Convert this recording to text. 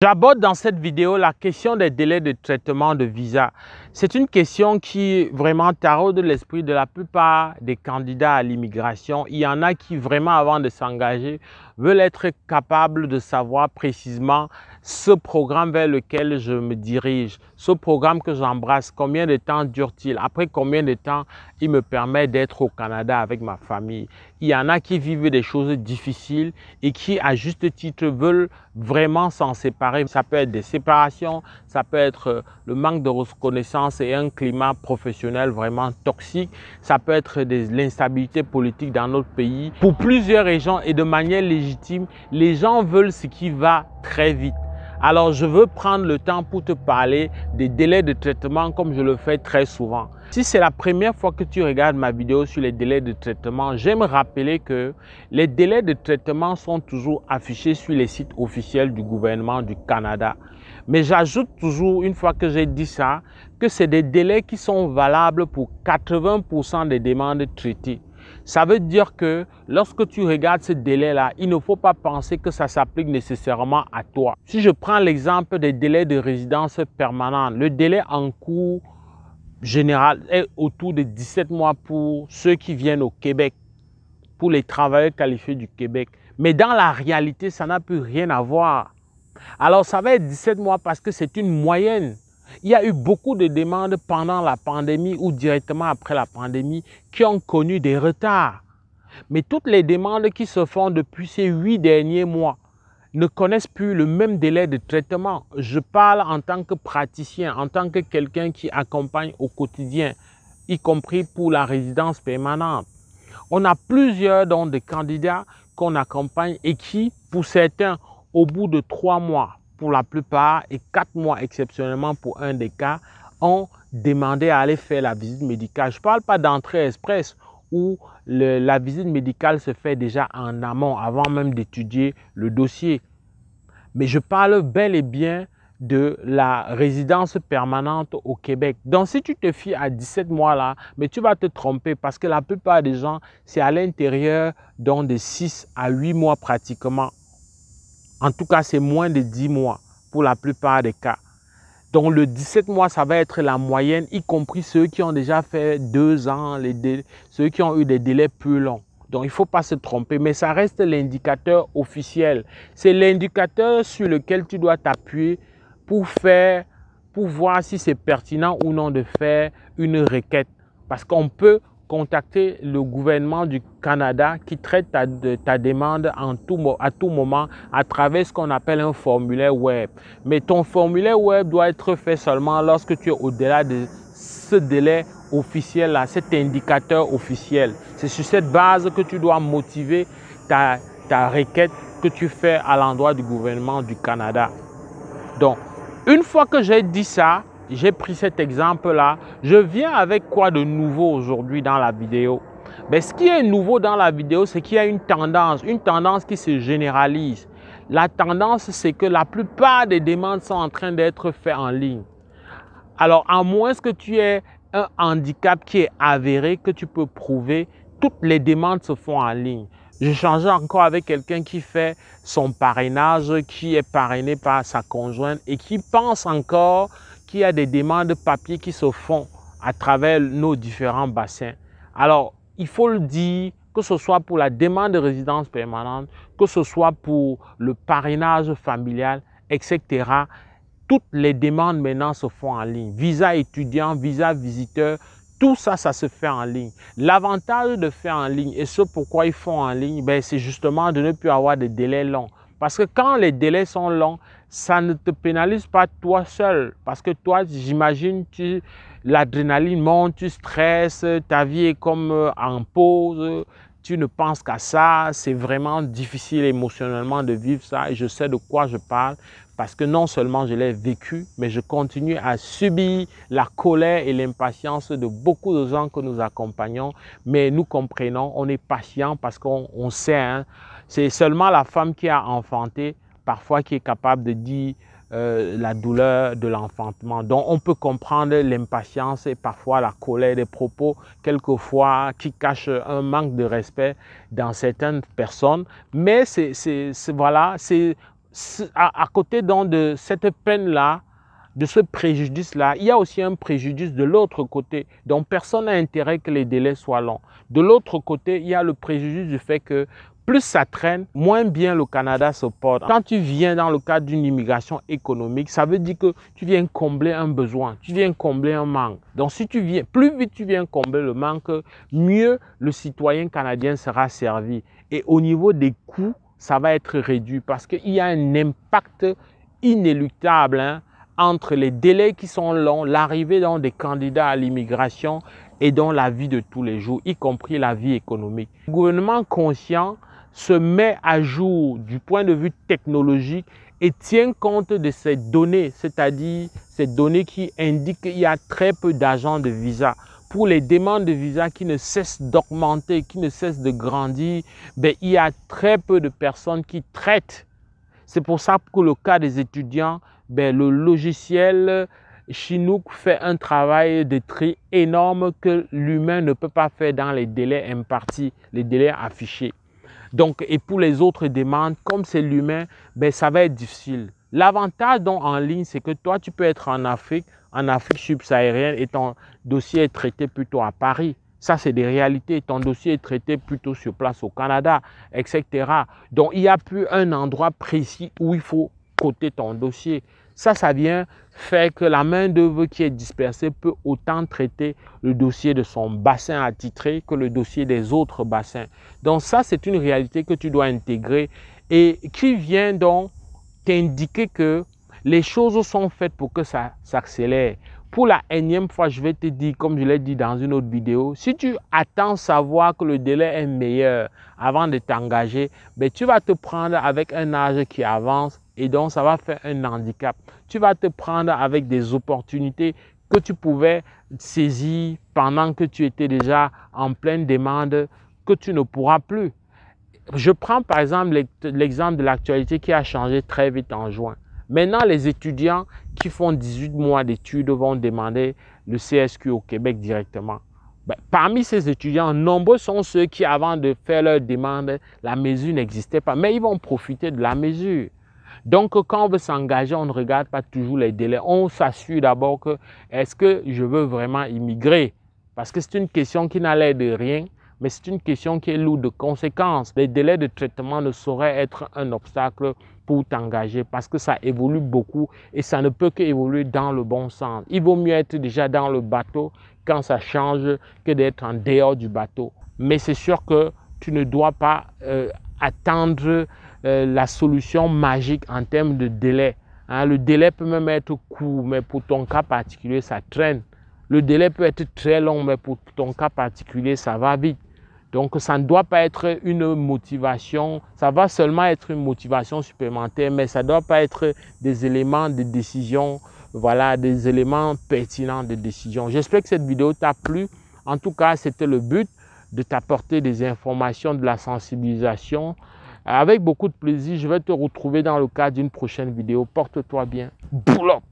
J'aborde dans cette vidéo la question des délais de traitement de visa. C'est une question qui vraiment taraude l'esprit de la plupart des candidats à l'immigration. Il y en a qui vraiment, avant de s'engager, veulent être capables de savoir précisément ce programme vers lequel je me dirige, ce programme que j'embrasse, combien de temps dure-t-il, après combien de temps il me permet d'être au Canada avec ma famille. Il y en a qui vivent des choses difficiles et qui, à juste titre, veulent vraiment s'en séparer. Ça peut être des séparations, ça peut être le manque de reconnaissance et un climat professionnel vraiment toxique. Ça peut être l'instabilité politique dans notre pays. Pour plusieurs raisons et de manière légitime, les gens veulent ce qui va très vite. Alors, je veux prendre le temps pour te parler des délais de traitement comme je le fais très souvent. Si c'est la première fois que tu regardes ma vidéo sur les délais de traitement, j'aime rappeler que les délais de traitement sont toujours affichés sur les sites officiels du gouvernement du Canada. Mais j'ajoute toujours, une fois que j'ai dit ça, que c'est des délais qui sont valables pour 80% des demandes traitées. Ça veut dire que lorsque tu regardes ce délai-là, il ne faut pas penser que ça s'applique nécessairement à toi. Si je prends l'exemple des délais de résidence permanente, le délai en cours général est autour de 17 mois pour ceux qui viennent au Québec, pour les travailleurs qualifiés du Québec. Mais dans la réalité, ça n'a plus rien à voir. Alors, ça va être 17 mois parce que c'est une moyenne. Il y a eu beaucoup de demandes pendant la pandémie ou directement après la pandémie qui ont connu des retards. Mais toutes les demandes qui se font depuis ces 8 derniers mois ne connaissent plus le même délai de traitement. Je parle en tant que praticien, en tant que quelqu'un qui accompagne au quotidien, y compris pour la résidence permanente. On a plusieurs donc de candidats qu'on accompagne et qui, pour certains, au bout de 3 mois, pour la plupart, et 4 mois exceptionnellement pour un des cas, ont demandé à aller faire la visite médicale. Je ne parle pas d'entrée express où la visite médicale se fait déjà en amont, avant même d'étudier le dossier. Mais je parle bel et bien de la résidence permanente au Québec. Donc, si tu te fies à 17 mois là, mais tu vas te tromper parce que la plupart des gens, c'est à l'intérieur de 6 à 8 mois pratiquement. En tout cas, c'est moins de 10 mois pour la plupart des cas. Donc, le 17 mois, ça va être la moyenne, y compris ceux qui ont déjà fait 2 ans, ceux qui ont eu des délais plus longs. Donc, il ne faut pas se tromper, mais ça reste l'indicateur officiel. C'est l'indicateur sur lequel tu dois t'appuyer pour voir si c'est pertinent ou non de faire une requête. Parce qu'on peut contacter le gouvernement du Canada qui traite ta demande à tout moment à travers ce qu'on appelle un formulaire web. Mais ton formulaire web doit être fait seulement lorsque tu es au-delà de ce délai officiel-là, cet indicateur officiel. C'est sur cette base que tu dois motiver ta requête que tu fais à l'endroit du gouvernement du Canada. Donc, une fois que j'ai dit ça, j'ai pris cet exemple-là, je viens avec quoi de nouveau aujourd'hui dans la vidéo? Mais ce qui est nouveau dans la vidéo, c'est qu'il y a une tendance qui se généralise. La tendance, c'est que la plupart des demandes sont en train d'être faites en ligne. Alors, à moins que tu aies un handicap qui est avéré, que tu peux prouver, toutes les demandes se font en ligne. J'ai changé encore avec quelqu'un qui fait son parrainage, qui est parrainé par sa conjointe et qui pense encore qu'il y a des demandes papier qui se font à travers nos différents bassins. Alors, il faut le dire, que ce soit pour la demande de résidence permanente, que ce soit pour le parrainage familial, etc. Toutes les demandes maintenant se font en ligne. Visa étudiant, visa visiteur, tout ça, ça se fait en ligne. L'avantage de faire en ligne et ce pourquoi ils font en ligne, c'est justement de ne plus avoir de délais longs. Parce que quand les délais sont longs, ça ne te pénalise pas toi seul. Parce que toi, j'imagine, l'adrénaline monte, tu stresses, ta vie est comme en pause, tu ne penses qu'à ça. C'est vraiment difficile émotionnellement de vivre ça et je sais de quoi je parle. Parce que non seulement je l'ai vécu, mais je continue à subir la colère et l'impatience de beaucoup de gens que nous accompagnons. Mais nous comprenons, on est patient parce qu'on sait, hein, c'est seulement la femme qui a enfanté, parfois qui est capable de dire la douleur de l'enfantement. Donc on peut comprendre l'impatience et parfois la colère des propos, quelquefois qui cachent un manque de respect dans certaines personnes. Mais voilà, c'est à côté donc de cette peine-là, de ce préjudice-là, il y a aussi un préjudice de l'autre côté. Donc, personne n'a intérêt que les délais soient longs. De l'autre côté, il y a le préjudice du fait que plus ça traîne, moins bien le Canada se porte. Quand tu viens dans le cadre d'une immigration économique, ça veut dire que tu viens combler un besoin, tu viens combler un manque. Donc, si tu viens, plus vite tu viens combler le manque, mieux le citoyen canadien sera servi. Et au niveau des coûts, ça va être réduit parce qu'il y a un impact inéluctable entre les délais qui sont longs, l'arrivée des candidats à l'immigration et dans la vie de tous les jours, y compris la vie économique. Le gouvernement conscient se met à jour du point de vue technologique et tient compte de ces données, c'est-à-dire ces données qui indiquent qu'il y a très peu d'agents de visa. Pour les demandes de visa qui ne cessent d'augmenter, qui ne cessent de grandir, il y a très peu de personnes qui traitent. C'est pour ça que le cas des étudiants, le logiciel Chinook fait un travail de tri énorme que l'humain ne peut pas faire dans les délais impartis, les délais affichés. Donc, et pour les autres demandes, comme c'est l'humain, ça va être difficile. L'avantage en ligne, c'est que toi, tu peux être en Afrique subsaharienne et ton dossier est traité plutôt à Paris. Ça, c'est des réalités. Ton dossier est traité plutôt sur place au Canada, etc. Donc, il n'y a plus un endroit précis où il faut coter ton dossier. Ça vient faire que la main-d'œuvre qui est dispersée peut autant traiter le dossier de son bassin attitré que le dossier des autres bassins. Donc, ça, c'est une réalité que tu dois intégrer et qui vient donc t'indiquer que les choses sont faites pour que ça s'accélère. Pour la énième fois, je vais te dire, comme je l'ai dit dans une autre vidéo, si tu attends savoir que le délai est meilleur avant de t'engager, tu vas te prendre avec un âge qui avance et donc ça va faire un handicap. Tu vas te prendre avec des opportunités que tu pouvais saisir pendant que tu étais déjà en pleine demande que tu ne pourras plus. Je prends par exemple l'exemple de l'actualité qui a changé très vite en juin. Maintenant, les étudiants qui font 18 mois d'études vont demander le CSQ au Québec directement. Parmi ces étudiants, nombreux sont ceux qui, avant de faire leur demande, la mesure n'existait pas, mais ils vont profiter de la mesure. Donc, quand on veut s'engager, on ne regarde pas toujours les délais. On s'assure d'abord que est-ce que je veux vraiment immigrer? Parce que c'est une question qui n'a l'air de rien, mais c'est une question qui est lourde de conséquences. Les délais de traitement ne sauraient être un obstacle pour t'engager parce que ça évolue beaucoup et ça ne peut qu'évoluer dans le bon sens. Il vaut mieux être déjà dans le bateau quand ça change que d'être en dehors du bateau. Mais c'est sûr que tu ne dois pas attendre la solution magique en termes de délai. Le délai peut même être court, mais pour ton cas particulier, ça traîne. Le délai peut être très long, mais pour ton cas particulier, ça va vite. Donc, ça ne doit pas être une motivation, ça va seulement être une motivation supplémentaire, mais ça ne doit pas être des éléments de décision, voilà, des éléments pertinents de décision. J'espère que cette vidéo t'a plu. En tout cas, c'était le but de t'apporter des informations, de la sensibilisation. Avec beaucoup de plaisir, je vais te retrouver dans le cadre d'une prochaine vidéo. Porte-toi bien. Boulot!